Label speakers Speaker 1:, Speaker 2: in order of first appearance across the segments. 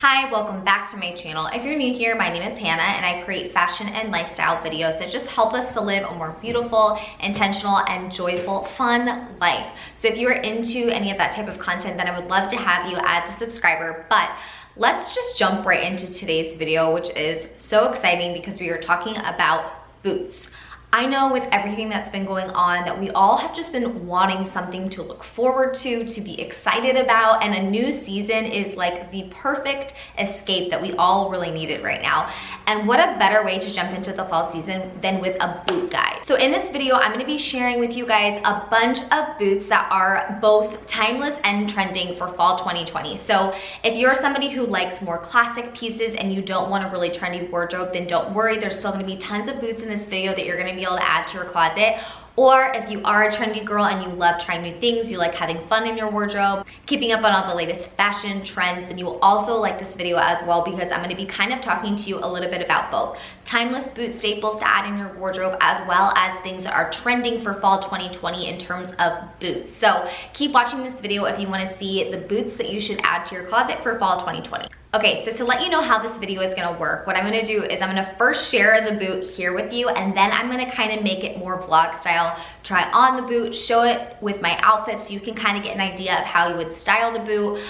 Speaker 1: Hi, welcome back to my channel. If you're new here, my name is Hannah and I create fashion and lifestyle videos that just help us to live a more beautiful, intentional, and joyful, fun life. So if you are into any of that type of content, then I would love to have you as a subscriber. But let's just jump right into today's video, which is so exciting because we are talking about boots. I know with everything that's been going on that we all have just been wanting something to look forward to be excited about, and a new season is like the perfect escape that we all really needed right now. And what a better way to jump into the fall season than with a boot guide. So in this video, I'm gonna be sharing with you guys a bunch of boots that are both timeless and trending for fall 2020. So if you're somebody who likes more classic pieces and you don't want a really trendy wardrobe, then don't worry, there's still gonna be tons of boots in this video that you're gonna be able to add to your closet. Or if you are a trendy girl and you love trying new things, you like having fun in your wardrobe, keeping up on all the latest fashion trends, then you will also like this video as well, because I'm gonna be kind of talking to you a little bit about both timeless boot staples to add in your wardrobe, as well as things that are trending for fall 2020 in terms of boots. So keep watching this video if you wanna see the boots that you should add to your closet for fall 2020. Okay, so to let you know how this video is gonna work, what I'm gonna do is I'm gonna first share the boot here with you, and then I'm gonna kind of make it more vlog style, try on the boot, show it with my outfit so you can kind of get an idea of how you would style the boot.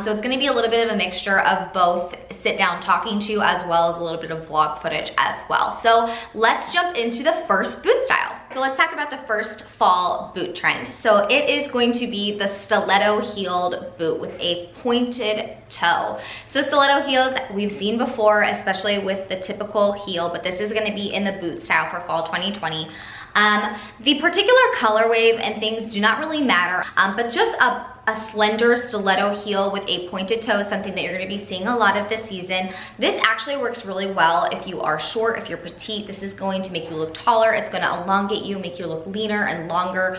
Speaker 1: So it's gonna be a little bit of a mixture of both sit down talking to you as well as a little bit of vlog footage as well. So let's jump into the first boot style. So let's talk about the first fall boot trend. So it is going to be the stiletto heeled boot with a pointed toe. So stiletto heels we've seen before, especially with the typical heel, but this is gonna be in the boot style for fall 2020. The particular color wave and things do not really matter, but just a slender stiletto heel with a pointed toe is something that you're going to be seeing a lot of this season. This actually works really well if you are short, if you're petite. This is going to make you look taller. It's going to elongate you, make you look leaner and longer.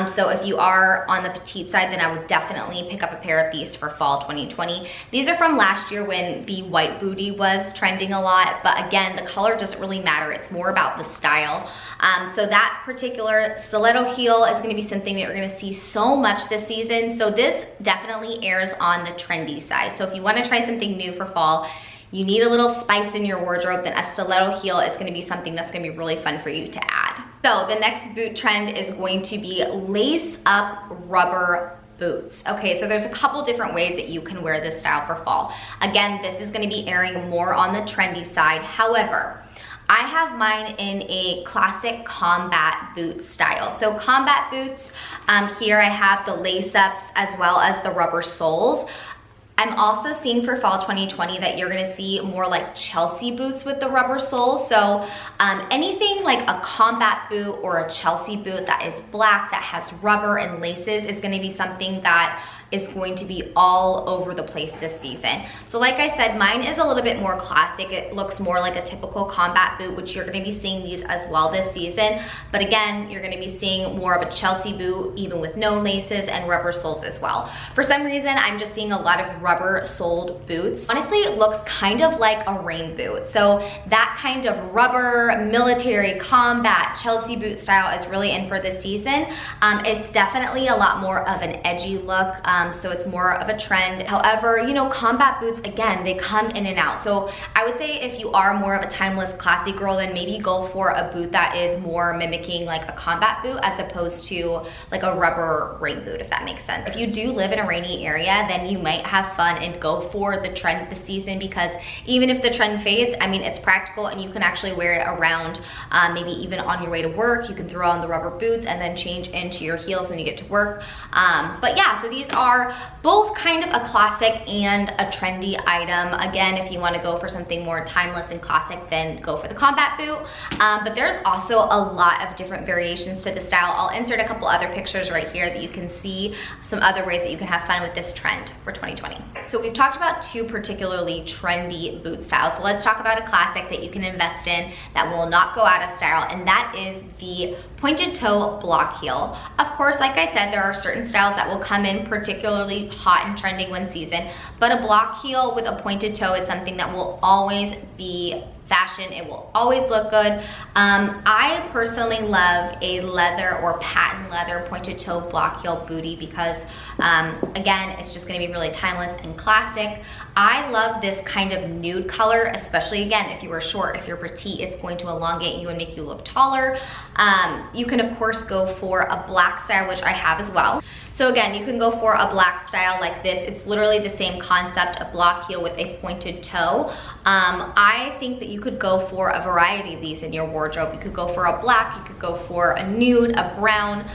Speaker 1: So if you are on the petite side, then I would definitely pick up a pair of these for fall 2020. These are from last year when the white booty was trending a lot, but again, the color doesn't really matter. It's more about the style. So that particular stiletto heel is going to be something that you're going to see so much this season. So this definitely airs on the trendy side. So if you want to try something new for fall, you need a little spice in your wardrobe, then a stiletto heel is going to be something that's going to be really fun for you to add. So the next boot trend is going to be lace up rubber boots. Okay, so there's a couple different ways that you can wear this style for fall. Again, this is going to be airing more on the trendy side. However, I have mine in a classic combat boot style. So combat boots, here I have the lace ups as well as the rubber soles. I'm also seeing for fall 2020 that you're gonna see more like Chelsea boots with the rubber soles. So anything like a combat boot or a Chelsea boot that is black, that has rubber and laces, is gonna be something that is going to be all over the place this season. So like I said, mine is a little bit more classic. It looks more like a typical combat boot, which you're gonna be seeing these as well this season. But again, you're gonna be seeing more of a Chelsea boot, even with no laces and rubber soles as well. For some reason, I'm just seeing a lot of rubber soled boots. Honestly, it looks kind of like a rain boot. So that kind of rubber, military, combat, Chelsea boot style is really in for this season. It's definitely a lot more of an edgy look. So it's more of a trend. However, you know, combat boots, again, they come in and out. So I would say if you are more of a timeless, classy girl, then maybe go for a boot that is more mimicking like a combat boot as opposed to like a rubber rain boot, if that makes sense. If you do live in a rainy area, then you might have fun and go for the trend this season, because even if the trend fades, I mean, it's practical and you can actually wear it around, maybe even on your way to work. You can throw on the rubber boots and then change into your heels when you get to work. But yeah, so these are both kind of a classic and a trendy item. Again, if you want to go for something more timeless and classic, then go for the combat boot. But there's also a lot of different variations to the style. I'll insert a couple other pictures right here that you can see some other ways that you can have fun with this trend for 2020. So we've talked about two particularly trendy boot styles. So let's talk about a classic that you can invest in that will not go out of style, and that is the pointed toe block heel. Of course, like I said, there are certain styles that will come in particularly hot and trending one season, but a block heel with a pointed toe is something that will always be fashion. It will always look good. I personally love a leather or patent leather pointed toe block heel bootie because again, it's just gonna be really timeless and classic. I love this kind of nude color, especially again, if you are short, if you're petite, it's going to elongate you and make you look taller. You can of course go for a black style, which I have as well. So again, you can go for a black style like this. It's literally the same concept, a block heel with a pointed toe. I think that you could go for a variety of these in your wardrobe. You could go for a black, you could go for a nude, a brown,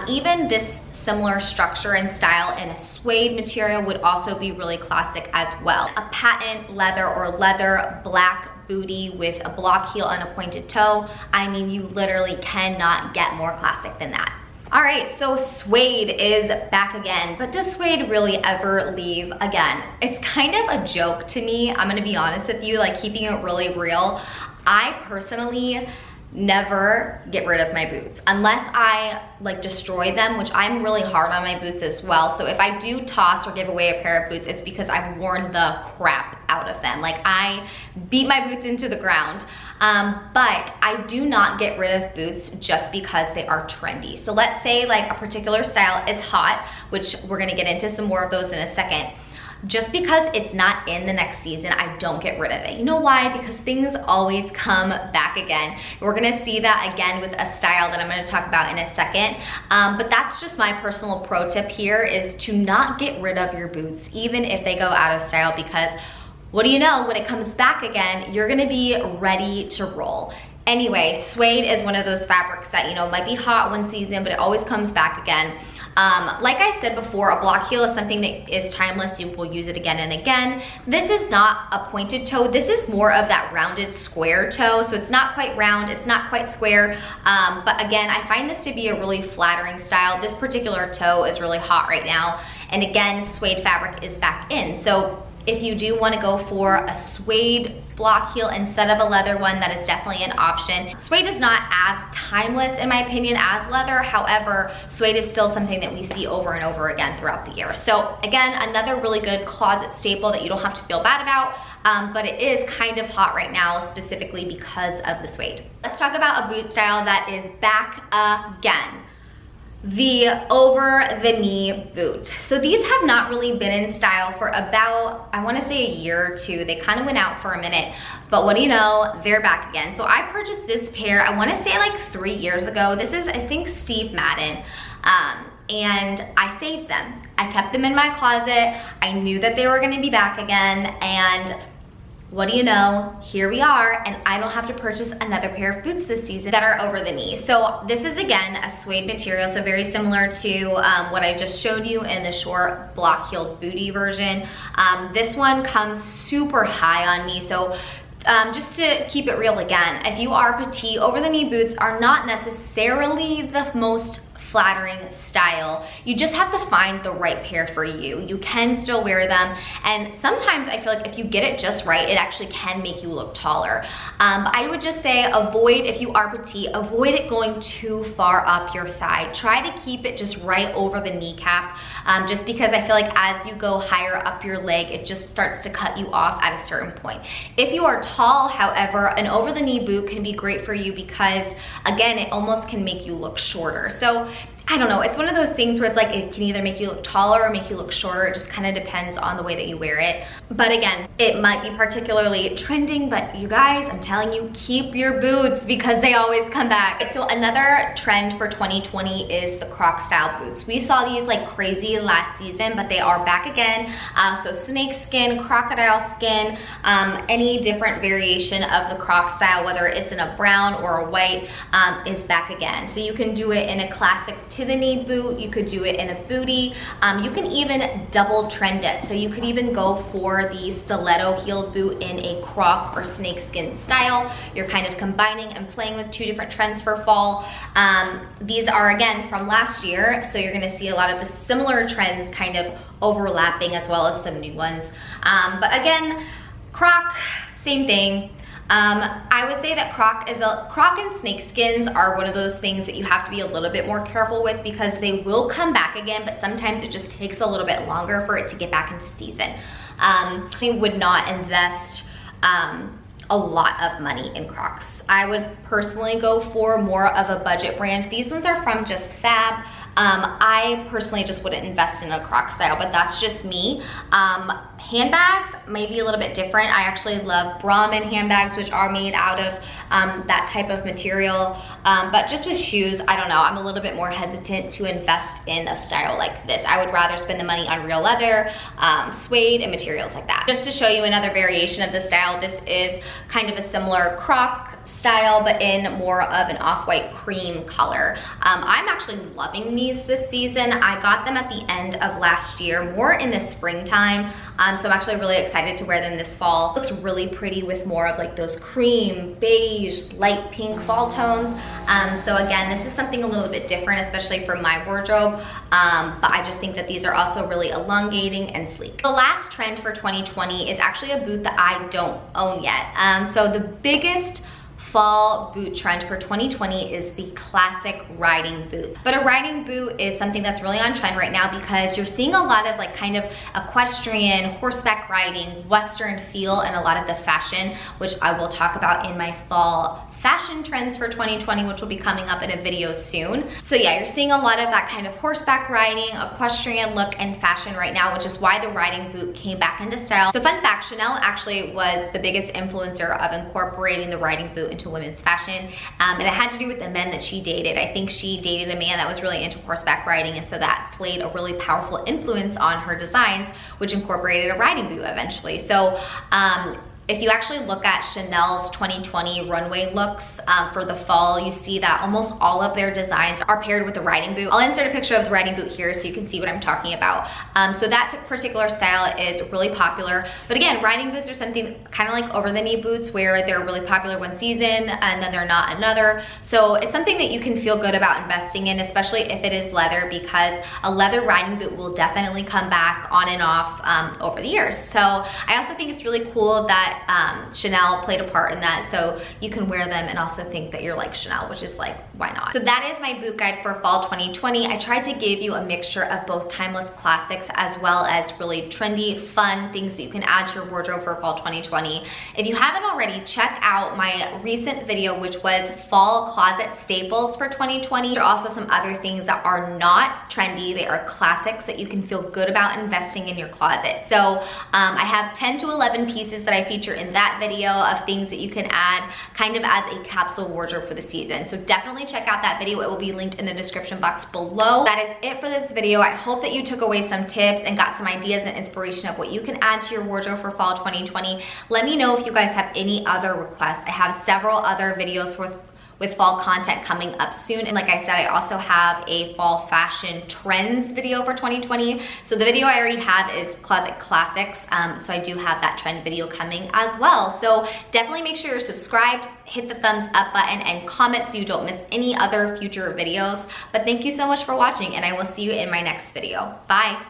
Speaker 1: even this similar structure and style in a suede material would also be really classic as well. A patent leather or leather black bootie with a block heel and a pointed toe. I mean, you literally cannot get more classic than that. All right, so suede is back again, but does suede really ever leave again? It's kind of a joke to me. I'm gonna be honest with you, like keeping it really real. I personally never get rid of my boots unless I like destroy them, which I'm really hard on my boots as well. So if I do toss or give away a pair of boots, it's because I've worn the crap out of them. Like I beat my boots into the ground. But I do not get rid of boots just because they are trendy. So let's say like a particular style is hot, which we're gonna get into some more of those in a second. Just because it's not in the next season, I don't get rid of it. You know why? Because things always come back again. We're gonna see that again with a style that I'm gonna talk about in a second. But that's just my personal pro tip here, is to not get rid of your boots, even if they go out of style, because what do you know, when it comes back again, you're gonna be ready to roll. Anyway, suede is one of those fabrics that, you know, might be hot one season, but it always comes back again. Like I said before, a block heel is something that is timeless. You will use it again and again. This is not a pointed toe. This is more of that rounded square toe. So it's not quite round, it's not quite square. But again, I find this to be a really flattering style. This particular toe is really hot right now. And again, suede fabric is back in. So if you do want to go for a suede block heel instead of a leather one, that is definitely an option. Suede is not as timeless in my opinion as leather. However, suede is still something that we see over and over again throughout the year. So again, another really good closet staple that you don't have to feel bad about, but it is kind of hot right now specifically because of the suede. Let's talk about a boot style that is back again. The over the knee boot. So these have not really been in style for about, I want to say a year or two. They kind of went out for a minute, but what do you know, they're back again. So I purchased this pair, I want to say like 3 years ago. This is, I think, Steve Madden. And I saved them. I kept them in my closet. I knew that they were going to be back again, and what do you know, here we are, and I don't have to purchase another pair of boots this season that are over the knee. So this is again a suede material, so very similar to what I just showed you in the short block heeled bootie version. This one comes super high on me, so just to keep it real again, if you are petite, over the knee boots are not necessarily the most flattering style. You just have to find the right pair for you. You can still wear them, and sometimes I feel like if you get it just right, it actually can make you look taller. I would just say avoid, if you are petite, avoid it going too far up your thigh. Try to keep it just right over the kneecap, just because I feel like as you go higher up your leg, it just starts to cut you off at a certain point. If you are tall, however, an over the knee boot can be great for you because again, it almost can make you look shorter. So I don't know, it's one of those things where it's like it can either make you look taller or make you look shorter. It just kind of depends on the way that you wear it. But again, it might be particularly trending, but you guys, I'm telling you, keep your boots because they always come back. So another trend for 2020 is the Croc style boots. We saw these like crazy last season, but they are back again. So snake skin, crocodile skin, any different variation of the Croc style, whether it's in a brown or a white, is back again. So you can do it in a classic to the knee boot, you could do it in a bootie, you can even double trend it. So you could even go for the stiletto heeled boot in a croc or snakeskin style. You're kind of combining and playing with two different trends for fall. These are again from last year, so you're gonna see a lot of the similar trends kind of overlapping as well as some new ones. But again, croc, same thing. I would say that croc and snakeskins are one of those things that you have to be a little bit more careful with because they will come back again, but sometimes it just takes a little bit longer for it to get back into season. I would not invest a lot of money in Crocs. I would personally go for more of a budget brand. These ones are from Just Fab. I personally just wouldn't invest in a Croc style, but that's just me. Handbags may be a little bit different. I actually love Brahmin handbags, which are made out of that type of material. But just with shoes, I don't know, I'm a little bit more hesitant to invest in a style like this. I would rather spend the money on real leather, suede, and materials like that. Just to show you another variation of the style, this is kind of a similar Croc style, but in more of an off-white cream color. I'm actually loving these this season. I got them at the end of last year, more in the springtime. So I'm actually really excited to wear them this fall. It looks really pretty with more of like those cream, beige, light pink fall tones. So again, this is something a little bit different, especially for my wardrobe. But I just think that these are also really elongating and sleek. The last trend for 2020 is actually a boot that I don't own yet. So the biggest fall boot trend for 2020 is the classic riding boots. But a riding boot is something that's really on trend right now because you're seeing a lot of like kind of equestrian, horseback riding, Western feel and a lot of the fashion, which I will talk about in my fall fashion trends for 2020, which will be coming up in a video soon. So yeah, you're seeing a lot of that kind of horseback riding, equestrian look and fashion right now, which is why the riding boot came back into style. So fun fact, Chanel actually was the biggest influencer of incorporating the riding boot into women's fashion. And it had to do with the men that she dated. I think she dated a man that was really into horseback riding, and so that played a really powerful influence on her designs, which incorporated a riding boot eventually. So if you actually look at Chanel's 2020 runway looks for the fall, you see that almost all of their designs are paired with a riding boot. I'll insert a picture of the riding boot here so you can see what I'm talking about. So that particular style is really popular. But again, riding boots are something kind of like over the knee boots where they're really popular one season and then they're not another. So it's something that you can feel good about investing in, especially if it is leather, because a leather riding boot will definitely come back on and off over the years. So I also think it's really cool that Chanel played a part in that, so you can wear them and also think that you're like Chanel, which is like, why not? So that is my boot guide for fall 2020. I tried to give you a mixture of both timeless classics as well as really trendy, fun things that you can add to your wardrobe for fall 2020. If you haven't already, check out my recent video, which was fall closet staples for 2020. There are also some other things that are not trendy. They are classics that you can feel good about investing in your closet. So I have 10 to 11 pieces that I feature in that video of things that you can add kind of as a capsule wardrobe for the season. So definitely check out that video. It will be linked in the description box below. That is it for this video. I hope that you took away some tips and got some ideas and inspiration of what you can add to your wardrobe for fall 2020. Let me know if you guys have any other requests. I have several other videos with fall content coming up soon. And like I said, I also have a fall fashion trends video for 2020. So the video I already have is closet classics. So I do have that trend video coming as well. So definitely make sure you're subscribed, hit the thumbs up button and comment so you don't miss any other future videos. But thank you so much for watching and I will see you in my next video. Bye.